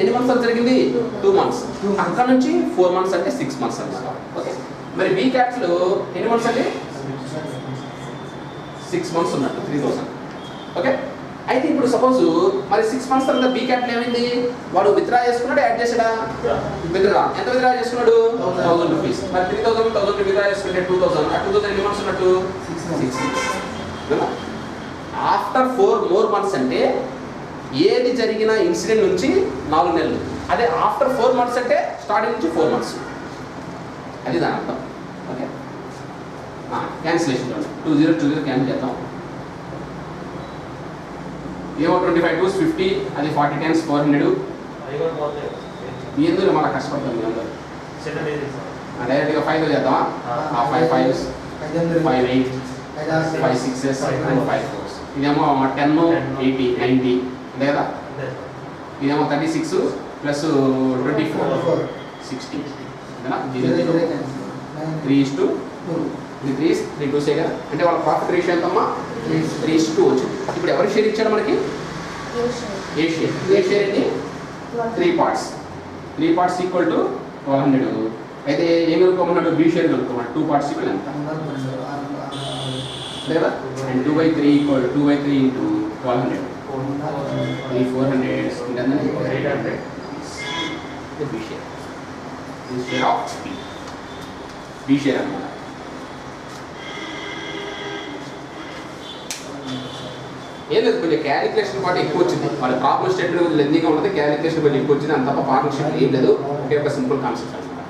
ఎన్ని మంత్స్ అని జరిగింది? 2 months. అక్కడ నుంచి 4 months అంటే 6 months అన్నమాట. ఓకే. మరి బి క్యాపిటల్ ఎన్ని మంత్స్ అండి? 6 months ఉన్నట్టు 3,000. ఓకే. అయితే ఇప్పుడు సపోజ్ మరి 6 months తర్వాత బి క్యాపిటల్ ఏమైంది? వాడు విత్డ్రా చేసుకున్నాడు, యాడ్ చేసాడా? విత్డ్రా. ఎంత విత్డ్రా చేసుకున్నాడు? 1,000 రూపీస్. మరి 3,000 విత్డ్రా చేసుకుంటే 2,000. ఆ 2,000 ఎన్ని మంత్స్ ఉన్నట్టు? 6 months. ఆఫ్టర్ 4 more months అంటే ఏది జరిగిన ఇన్సిడెంట్ నుంచి 4 నెలలు. అదే ఆఫ్టర్ 4 months అంటే స్టార్టింగ్ నుంచి 4 months. అది దాని అర్థం. ఓకే. క్యాన్సిలేషన్ 2020 క్యాన్సిల్ చేద్దాం. ఏమో 25 2s 50, అది 40 times 400. ఎందుకు మన కష్టపడతాం మీ అందరూ? డైరెక్ట్గా 5 చేద్దామా? 5 5s 5 8 5 6s and 5 4s. ఇదేమో 10 80 90 అంతే కదా. ఇదేమో 36 ప్లస్ 24 60 అంతేనా? 3:2. ఇది 3 2 కదా. అంటే వాళ్ళ ప్రాఫిట్ రేషియో ఎంతమ్మా? 3:2 వచ్చింది. ఇప్పుడు ఎవరి షేర్ ఇచ్చాడు మనకి? ఏ షేర్. ఏ షేర్ ఏంటి? 3 parts. 3 parts equal to 1,200. అయితే ఏం కనుక్కోమన్నాడు? బి షేర్ కనుక్కోమన్నాడు. 2 parts ఈక్వల్ ఎంత? లేదా? And 2/3 equal 2/3 into 1,200. 400 ఇంకంటే 800. B share. B share of B. B share అన్నమాట. ఏం లేదు, కొంచెం క్యాలిక్యులేషన్ పాటు ఎక్కువ వచ్చింది. వాళ్ళ ప్రాబ్లమ్ స్టేట్మెంట్ కొంచెం లెందీగా ఉంటుంది, క్యాలిక్యులేషన్ కొంచెం ఎక్కువ వచ్చింది. అంత పార్ట్నర్షిప్ ఏం లేదు, ఒకే ఒక సింపుల్ కాన్సెప్ట్ అనమాట.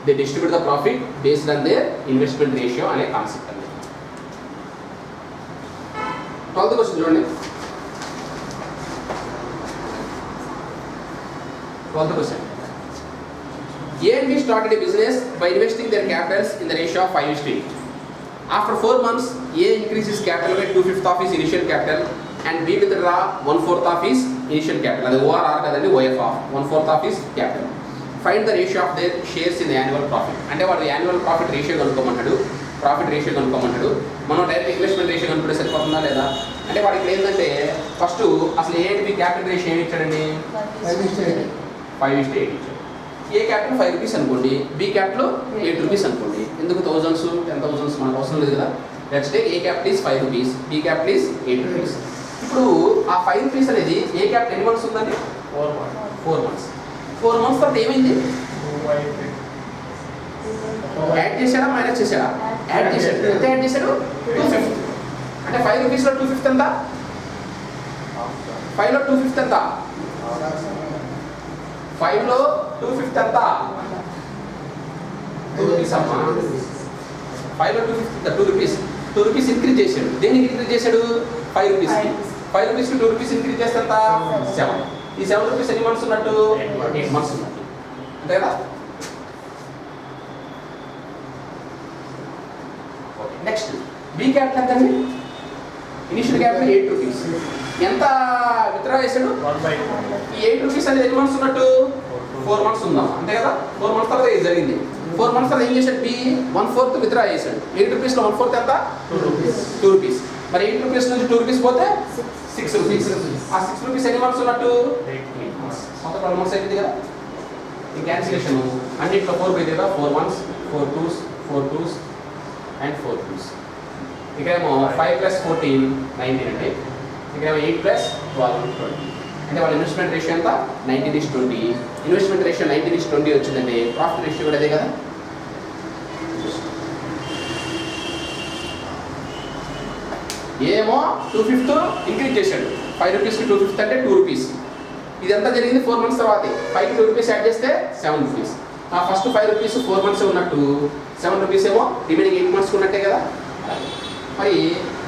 They distribute the profit based on their investment ratio అనే కాన్సెప్ట్ అండి. 12th క్వశ్చన్ చూడండి. 12th question. A and B started a business by investing their capitals in the ratio of 5:8. After 4 months, A increases capital by 2/5 of his initial capital and B withdraw 1/4 of his initial capital. అది ORR కదండి, OFR. 1/4 of his capital. Find the ratio of their shares in the annual profit. అంటే వాడు యాన్యువల్ ప్రాఫిట్ రేషియో కనుక్కోమన్నాడు. ప్రాఫిట్ రేషియో కనుక్కోమన్నాడు. మనం డైరెక్ట్ ఇన్వెస్ట్మెంట్ రేషియో కనుక్కుంటే సరిపోతుందా లేదా? అంటే వాడికి ఏంటంటే ఫస్ట్ అసలు A and B capital ratio ఏమి ఇచ్చాడండి? 5:8 ఇచ్చాడు. ఏ క్యాపిటల్ 5 రూపీస్ అనుకోండి, బి క్యాపిటల్ 8 రూపీస్ అనుకోండి. ఎందుకు 1000s 10,000s మనకు అవసరం లేదు కదా. Let's take A capital is 5 rupees, B capital is 8 rupees. ఇప్పుడు ఆ 5 రూపీస్ అనేది ఏ క్యాపిటల్ ఎన్ని మంత్స్ ఉందండి? 4 మంత్స్. 4 మంత్స్ తర్వాత ఏమైంది? యాడ్ చేశాడా మైనస్ చేశాడా? యాడ్ చేశాడు. ఎంత యాడ్ చేశాడు? 2/5. అంటే 5 రూపీస్లో 2/5 ఎంత? 5లో 2/5 ఎంత? 5లో 2/5 ఎంత? 2 రూపీస్ అమ్మా. 5లో 2/5 ఎంత? 2 రూపీస్. 2 రూపీస్ ఇంక్రీజ్ చేశాడు. దేనికి ఇంక్రీజ్ చేశాడు? 5 రూపీస్. 5 రూపీస్కి 2 రూపీస్ ఇంక్రీజ్ చేస్తే ఎంత? 7. ఈ 7 రూపీస్ ఎన్ని మంత్స్ ఉన్నట్టు? 8 మంత్స్ ఉన్నట్టు. అంతే కదా? నెక్స్ట్ బి క్యాపిటల్ ఎంత అండి? Initial capital 8 rupees. ఎంత విత్డ్రా చేశాడు? ఈ 8 రూపీస్ అనేది ఎన్ని మంత్స్ ఉన్నట్టు? 4 మంత్స్ ఉందాం. అంతే కదా? 4 మంత్స్ తర్వాత ఇది జరిగింది. 4 మంత్స్ తర్వాత ఏం చేశాడు? బి 1/4 విత్డ్రా చేశాడు. 8 రూపీస్లో 1/4 ఎంత? 2 రూపీస్. మరి 8 రూపీస్ నుంచి 2 రూపీస్ పోతే 6 రూపీస్. ఆ 6 రూపీస్ ఎన్ని మంత్స్ ఉన్నట్టు? 8 మంత్స్. మొత్తం 12 మంత్స్ అయింది కదా? ఈ క్యాన్సిలేషన్ అన్నింటిలో 4 పోయింది కదా? 4 1s, 4 2s, 4 2s and 4 2s. ఇక్కడేమో 5 + 14 19 అంటే ఇక్కడేమో 8 + 12 20. అంటే వాళ్ళ ఇన్వెస్ట్మెంట్ రేషియో ఎంత? 19:20. ఇన్వెస్ట్మెంట్ రేషియో 19:20 వచ్చిందంటే ప్రాఫిట్ రేషియో కూడా అదే కదా? ఏమో 2/5 ఇంక్రీజ్ చేశాడు. 5 రూపీస్కి 2/5 అంటే 2 రూపీస్. ఇదంతా జరిగింది 4 మంత్స్ తర్వాతే. 5కి 2 రూపీస్ యాడ్ చేస్తే 7 రూపీస్. ఆ ఫస్ట్ 5 రూపీస్ 4 మంత్స్ ఉన్నట్టు, 7 రూపీస్ ఏమో రిమైనింగ్ 8 మంత్స్ ఉన్నట్టే కదా? మరి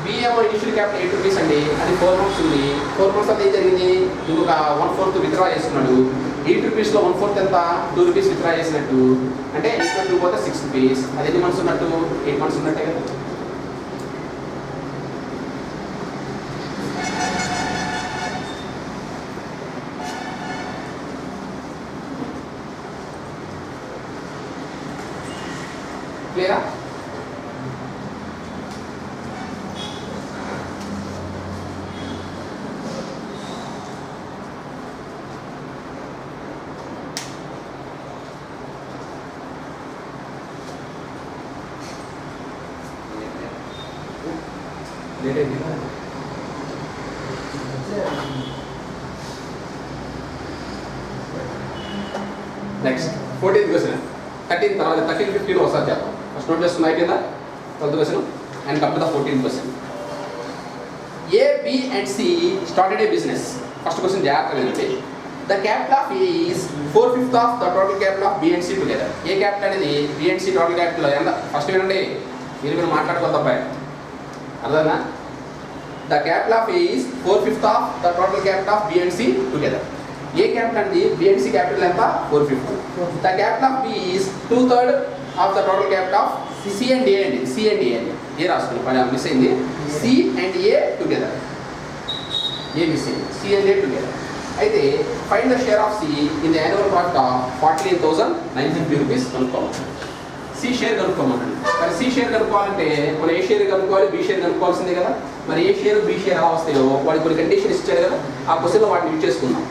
బి ఏమో ఇనిషియల్ క్యాపిటల్ 8 రూపీస్ అండి, అది 4 మంత్స్ ఉంది. 4 మంత్స్ తర్వాత ఏం జరిగింది? ఇంకొక 1/4 విత్డ్రా చేస్తున్నాడు. 8 రూపీస్లో 1/4 ఎంత? 2 రూపీస్ విత్డ్రా చేసినట్టు. అంటే 8 పోతే 6 రూపీస్. అది ఎన్ని మంత్స్ ఉన్నట్టు? 8 మంత్స్ ఉన్నట్టే కదా? క్లియరా? Next 14th question. 13 తర్వాత 13 15 ఒకసారి చేద్దాం. ఫస్ట్ నోట్ చేసుకున్న అయిపోయిందా? 12th question and come to the 14th question. A, B and C started a business. First question జాగ్రత్తగా వినండి. The capital of A is 4/5 of the total capital of B and C together. A capital అనేది B and C total capital ఎంత? ఫస్ట్ వినండి, మీరు మాట్లాడుకోవాలి తప్ప. అర్థనా? The capital of A is 4/5 of the total capital of B and C together. A capital అనేది బి అండ్ సి క్యాపిటల్ ఎంత? 4/5. The capital of B is 2/3 of the total capital of C and A అండి. సి అండ్ ఏ అండి. ఏ రాసుకుని మిస్ అయింది. C and A together. A miss అయింది. C and A together. అయితే find the share of C in the annual profit of 48,950 rupees కనుక్కోవాలి. సి షేర్ కనుక్కోమన్నాడు. మరి సి షేర్ కనుక్కోవాలంటే మనం ఏ షేర్ కనుక్కోవాలి? బి షేర్ కనుక్కోవాల్సిందే కదా? మరి ఏ షేర్ బి షేర్ ఎలా వస్తాయో వాడికి కొన్ని కండిషన్ ఇచ్చాడు కదా? ఆ క్వశ్చన్లో వాటిని యూజ్ చేసుకుందాం.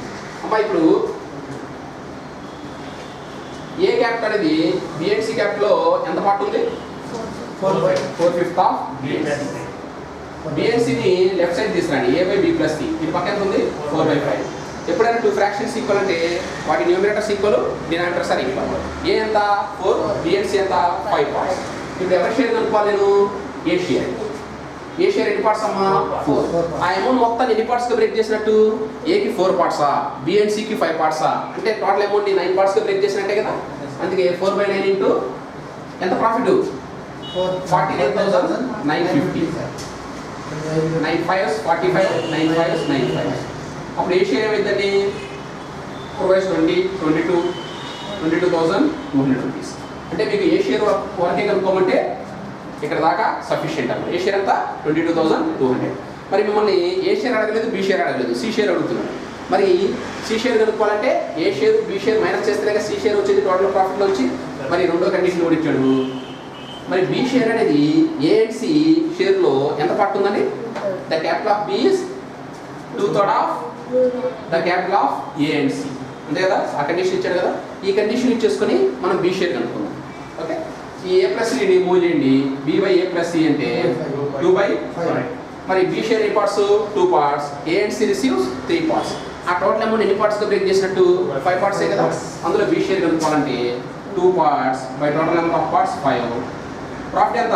అమ్మా ఇప్పుడు ఏ క్యాపిటల్ అనేది బి అండ్ సి క్యాపిటల్లో ఎంత పార్ట్ ఉంది? 4/5 ఆఫ్ బి అండ్ సిని లెఫ్ట్ సైడ్ తీసుకురండి. A by B plus C. ఇది పక్క ఎంత ఉంది? 4/5. ఎప్పుడైనా 2 ఫ్రాక్షన్స్ ఈక్వల్ అంటే వాటి numerators equal, denominators are equal. A ఎంత? 4, బి అండ్ సి ఎంత? 5 పార్ట్స్. ఇప్పుడు ఎవరి షేర్ కనుక్కోవాలి నేను? ఏ షేర్. ఏ షేర్ ఎన్ని పార్ట్స్ అమ్మా? 4. ఆ అమౌంట్ మొత్తాన్ని ఎన్ని పార్ట్స్గా బ్రేక్ చేసినట్టు? ఏకి 4 పార్ట్సా, బి అండ్ సికి 5 పార్ట్సా? అంటే టోటల్ అమౌంట్ 9 పార్ట్స్గా బ్రేక్ చేసినట్టే కదా? అందుకే 4/9 ఇంటూ ఎంత ప్రాఫిట్? 49,950. 9 5s 45, 9 5s 9 5s. అప్పుడు ఏ షేర్ ఏమైందండి? 4/20, 22,200 రూపీస్. అంటే మీకు ఏ షేర్ వరకే కనుక్కోమంటే ఇక్కడ దాకా సఫిషియెంట్ అన్నమాట. ఏ షేర్ ఎంత? 22,200. మరి మిమ్మల్ని ఏ షేర్ అడగలేదు, బి షేర్ అడగలేదు, సి షేర్ అడుగుతున్నాడు. మరి సి షేర్ కనుక్కోవాలంటే ఏ షేర్ బి షేర్ మైనస్ చేస్తేనే సి షేర్ వచ్చేది టోటల్ ప్రాఫిట్లో వచ్చి. మరి రెండో కండిషన్ కూడా ఇచ్చాడు. మరి బి షేర్ అనేది ఏ అండ్ సి షేర్లో ఎంత పార్ట్ ఉందండి? The capital of B is 2/3 of the capital of A and C. అంతే కదా? ఆ కండిషన్ ఇచ్చాడు కదా? ఈ కండిషన్ ఇచ్చేసుకొని మనం బి షేర్ కనుక్కుందాం. ఓకే, ఈ ఏ ప్లస్ సిని మూవ్ చేయండి. B by A plus C అంటే 2/5. మరి బి షేర్ ఎన్ని parts? 2 parts. A and C receives 3 parts. ఆ టోటల్ అమౌంట్ ఎన్ని పార్ట్స్ గా బ్రేక్ చేసినట్టు? 5 పార్ట్స్ కదా. అందులో బి షేర్ కనుక్కోవాలంటే 2 parts by total number of parts 5. Profit ఎంత?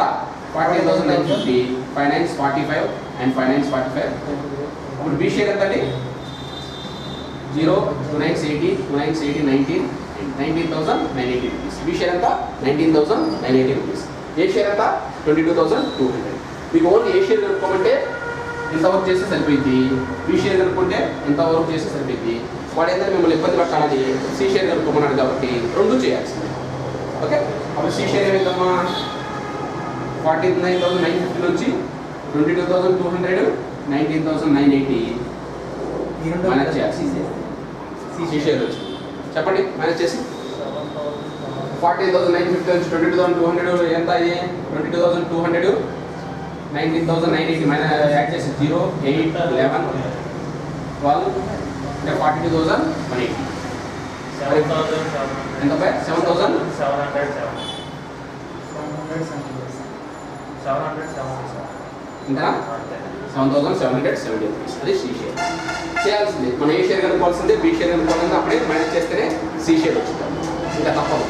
48,950. 5 9s 45 అండ్ 5 9s 45. అప్పుడు బి షేర్ ఎంత అండి? 0 2 9s 80 2 9s 80 19,980 rupees. B share ఎంత? 19,980 రూపీస్. ఏ షేర్ ఎంత? 22,200. మీకు ఓన్లీ ఏ షేర్ కనుక్కోమంటే ఇంత వర్క్ చేస్తే సరిపోయింది. బి షేర్ కనుక్కుంటే ఇంత వర్క్ చేస్తే సరిపోయింది. వాడు ఏంటంటే మిమ్మల్ని ఇబ్బంది పెట్టాలని సి షేర్ కనుక్కోమన్నాడు కాబట్టి రెండు చేయాల్సింది. ఓకే, అప్పుడు సి షేర్ ఏమైందమ్మా? 49,950 నుంచి 22,200 19,980 మేనేజ్ చేయాల్సి. సి షేర్ వచ్చి చెప్పండి మేనేజ్ చేసి. 14,950 నుంచి 22,200 ఎంత అయ్యి? 22,200 19,980 యాడ్ చేసి 0 8 11 12 అంటే 42,180. ఎంత? 7,700 ఇంకా 7,770 రూపీస్. అది సి షేర్ చేయాల్సింది. మనం ఏ షేర్ కనుక్కోవాల్సిందే, బి షేర్ కనుక్కోవాల్సిందే. అప్పుడే మేనేజ్ చేస్తేనే సి షేర్ వచ్చింది. ఇంకా తప్పదు.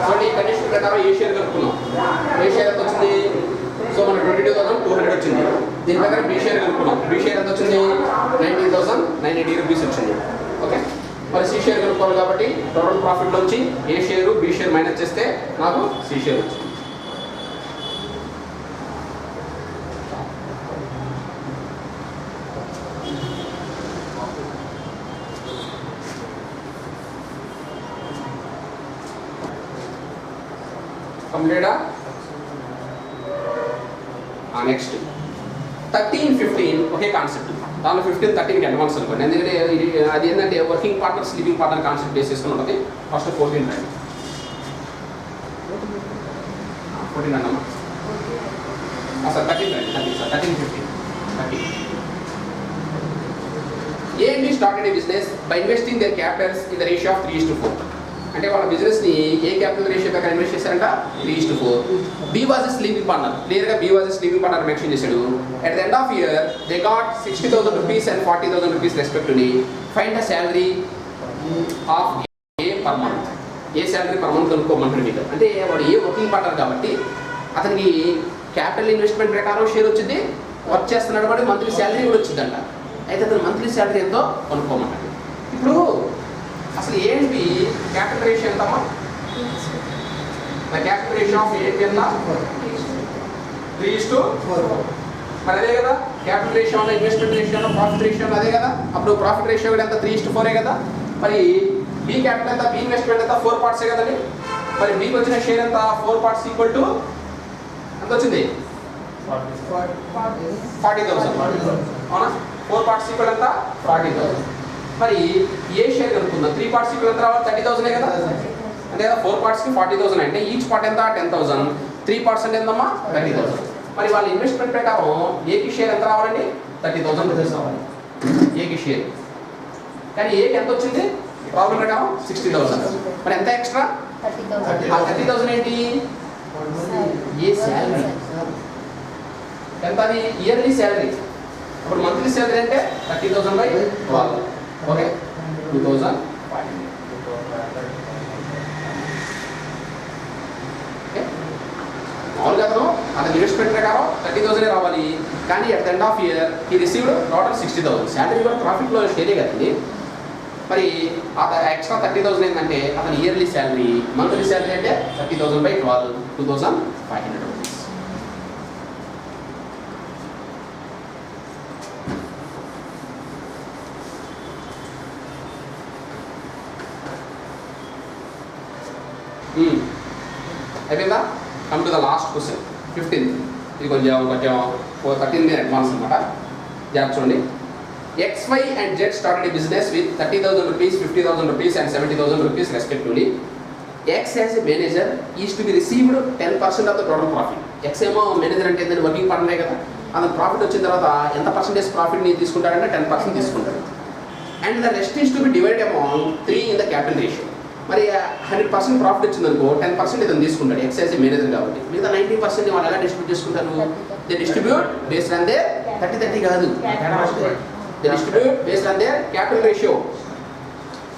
చూడండి, ఈ కండిషన్ ప్రకారం ఏ షేర్ కనుక్కున్నాం. ఏ షేర్ ఎంత వచ్చింది? సో మన 22,200 వచ్చింది. దీని ప్రకారం బి షేర్ కనుక్కున్నాం. బి షేర్ ఎంత వచ్చింది? 19,980 రూపీస్ వచ్చింది. ఓకే, మరి సి షేర్ కనుక్కోవాలి కాబట్టి టోటల్ ప్రాఫిట్ నుంచి ఏ షేరు బి షేర్ మైనస్ చేస్తే నాకు సి షేర్ వచ్చింది. కంప్లీటా? నెక్స్ట్ 13, 15 ఒకే కాన్సెప్ట్. దానిలో 15, 13 అడ్వాన్స్ అనుకోండి. ఎందుకంటే అది ఏంటంటే working partner sleeping partner concept base చేసుకుని ఉంటుంది. ఫస్ట్ 14 రండి. 14 అన్నమ్మా సార్. 13 రండి. 13 sir. 13, 15 13. A and B started a business by investing their capitals in the ratio of 3:4. అంటే వాళ్ళ బిజినెస్ని ఏ క్యాపిటల్ రేషియో ప్రకారం ఇన్వెస్ట్ చేశారంట? 3:4. B was a sleeping partner. క్లియర్గా B was a sleeping partner mention చేశాడు. At the end of year they got 60,000 rupees and 40,000 rupees respectively. Find the salary of A per month. A salary per month కనుక్కోమంటాడు మీకు. అంటే వాడు ఏ వర్కింగ్ పార్ట్నర్ కాబట్టి అతనికి క్యాపిటల్ ఇన్వెస్ట్మెంట్ ప్రకారం షేర్ వచ్చింది. వర్క్ చేస్తున్నాడు కాబట్టి మంత్లీ శాలరీ కూడా వచ్చిందంట. అయితే అతను మంత్లీ శాలరీ ఎంతో కనుక్కోమంటాడు. ఇప్పుడు అసలు ఏంటి క్యాపిటల్ రేషియో ఎంతమ్మా? క్యాపిటల్ రేషియో ఆఫ్ ఏంటి ఎంత? 3:4. మరి అదే కదా క్యాపిటల్ రేషియో ఉన్న ఇన్వెస్ట్మెంట్ రేషియో ప్రాఫిట్ రేషియో అదే కదా. అప్పుడు ప్రాఫిట్ రేషియో కూడా ఎంత? 3:4 కదా. మరి బి క్యాపిటల్ ఎంత? బి ఇన్వెస్ట్మెంట్ ఎంత? 4 పార్ట్సే కదండి. మరి బికి వచ్చిన షేర్ ఎంత? 4 పార్ట్స్ ఈక్వల్ టు ఎంత వచ్చింది? 40,000. అవునా? 4 పార్ట్స్ ఈక్వల్ ఎంత? 40,000. మరి ఏ షేర్ కనుక్కుందాం. 3 పార్ట్స్ ఈక్వల్ ఎంత రావాలి? 30,000 కదా. అంటే కదా 4 పార్ట్స్కి 40,000 అంటే ఈచ్ పార్ట్ ఎంత? 10,000. 3 పార్ట్స్ అంటే ఎంతమ్మా? 30,000. మరి వాళ్ళ ఇన్వెస్ట్మెంట్ ప్రకారం ఏకి షేర్ ఎంత రావాలండి? 30,000 రూపీస్ రావాలి ఏకి షేర్. కానీ ఏకి ఎంత వచ్చింది? ప్రాబ్లం ప్రకారం 60,000. మరి ఎంత ఎక్స్ట్రా? 30,000 ఏంటి? ఏ శాలరీ ఎంత? అది ఇయర్లీ శాలరీ. అప్పుడు మంత్లీ శాలరీ అంటే 30,000/12. ఓకే, 2,500. మామూలుగా అతను ఇన్వెస్ట్మెంట్ ప్రకారం 30,000 రావాలి. కానీ at the end of year ఈ రిసీవ్డ్ టోటల్ 60,000. శాలరీ కూడా ప్రాఫిట్లో షేరే కదండి. మరి ఎక్స్ట్రా 30,000 ఏంటంటే అతని ఇయర్లీ శాలరీ. మంత్లీ శాలరీ అంటే 30,000/12 2,500 రూపీస్. అయిపోయిందా? Come to the last question 15th. ఇది కొంచెం 13 అడ్వాన్స్ అనమాట. జాగ్రత్త చూడండి. XY and Z started a business with 30,000 rupees, 50,000 rupees and 70,000 rupees respectively. X as a manager is to be received 10% of the total profit. X ఏమో మేనేజర్ అంటే ఏంటంటే వర్కింగ్ పార్ట్నరే కదా. అతను ప్రాఫిట్ వచ్చిన తర్వాత ఎంత పర్సెంటేజ్ ప్రాఫిట్ని తీసుకుంటాడంటే 10% తీసుకుంటాడు. And the rest is to be divide among 3 in the capital ratio. మరి 100% ప్రాఫిట్ వచ్చిందనుకో 10% ఇతను తీసుకుంటాడు ఎక్సైజ్ మేనేజర్ కాబట్టి. మిగతా 90% వాళ్ళు ఎలా డిస్ట్రిబ్యూట్ చేసుకుంటారు? They distribute based on there 30-30 కాదు, they distribute based on there capital ratio.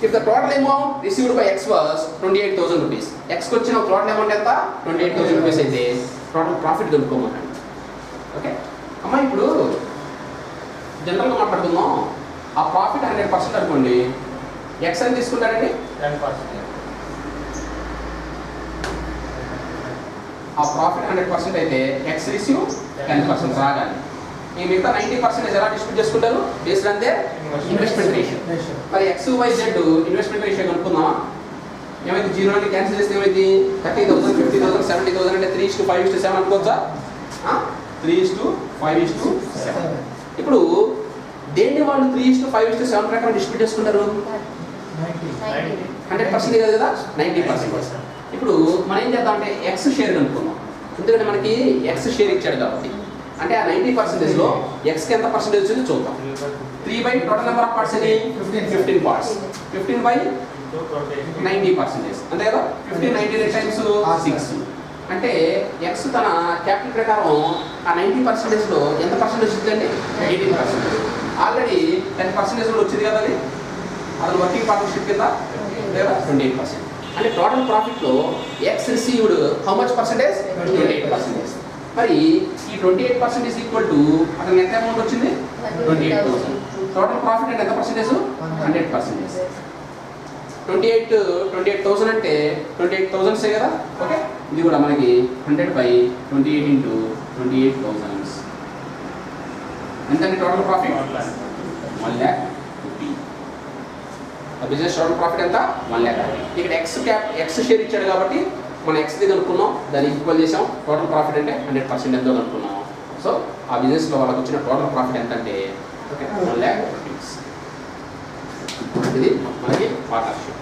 If the total amount received by X was 28,000 rupees, X కి వచ్చిన total amount ఎంత? 28,000 rupees అయితే టోటల్ ప్రాఫిట్ కనుక్కోమన్నాడు. ఓకే అమ్మా, ఇప్పుడు జనరల్గా మాట్లాడుకుందాం. ఆ ప్రాఫిట్ 100% అనుకోండి, X అని తీసుకుంటారండి 10%. ఆ ప్రాఫిట్ 100% అయితే X రిసీవ్ 10% రాగాలి. ఈ మిగతా 90% ఎలా డిస్ట్రిబ్యూట్ చేసుకుంటారు? Based on their investment ratio. మరి XYZ ఇన్వెస్ట్మెంట్ రేషియో కనుక్కుందామా? ఏమైంది? 0 నుండి క్యాన్సిల్ చేస్తే ఏమైంది? 30,000, 50,000, 70,000 అంటే 3:5:7 అనుకోవచ్చా? 3:5:7. ఇప్పుడు దేన్ని వాళ్ళు 3:5:7 ప్రకారం డిస్ట్రిబ్యూట్ చేసుకుంటారు? 100% కాదు కదా, 90%. ఇప్పుడు మనం ఏం చేద్దాం అంటే X షేర్ కనుక్కుందాం. ఎందుకంటే మనకి X షేర్ ఇచ్చాడు కాబట్టి. అంటే ఆ 90%లో Xకి ఎంత పర్సెంటేజ్ వచ్చిందో చూద్దాం. 3 టోటల్ నెంబర్ ఆఫ్ పార్ట్స్ అని 15 పార్ట్స్, 15/90%. అంతే కదా. 15 90 టైమ్స్ 6 అంటే X తన క్యాపిటల్ ప్రకారం ఆ 90%లో ఎంత పర్సెంటేజ్ వచ్చిందండి? 18%. ఆల్రెడీ 10% కూడా వచ్చింది కదా, అది వర్కింగ్ పార్ట్నర్షిప్ కింద లేదా 28%. అంటే టోటల్ ప్రాఫిట్లో X received how much percentage? 28%. మరి ఈ 28% ఈజ్ ఈక్వల్ టు అతనికి ఎంత అమౌంట్ వచ్చింది? 28,000. టోటల్ ప్రాఫిట్ అంటే ఎంత పర్సెంటేజ్? 100%. 28,000 అంటే 28,000 కదా. ఓకే, ఇది కూడా మనకి 100/28 × 28,000 ఎంతండి total profit? 1,50,000. Business total profit ఎంత? 1,50,000. ఇక్కడ ఎక్స్ షేర్ ఇచ్చాడు కాబట్టి మనం Xది కనుక్కున్నాం, దాన్ని ఈక్వల్ చేసాం. టోటల్ ప్రాఫిట్ అంటే 100% ఎంతో కనుక్కున్నాం. సో ఆ బిజినెస్లో వాళ్ళకి వచ్చిన టోటల్ ప్రాఫిట్ ఎంత అంటే 1,00,000 రూపీస్. ఇది మనకి పార్ట్నర్షిప్.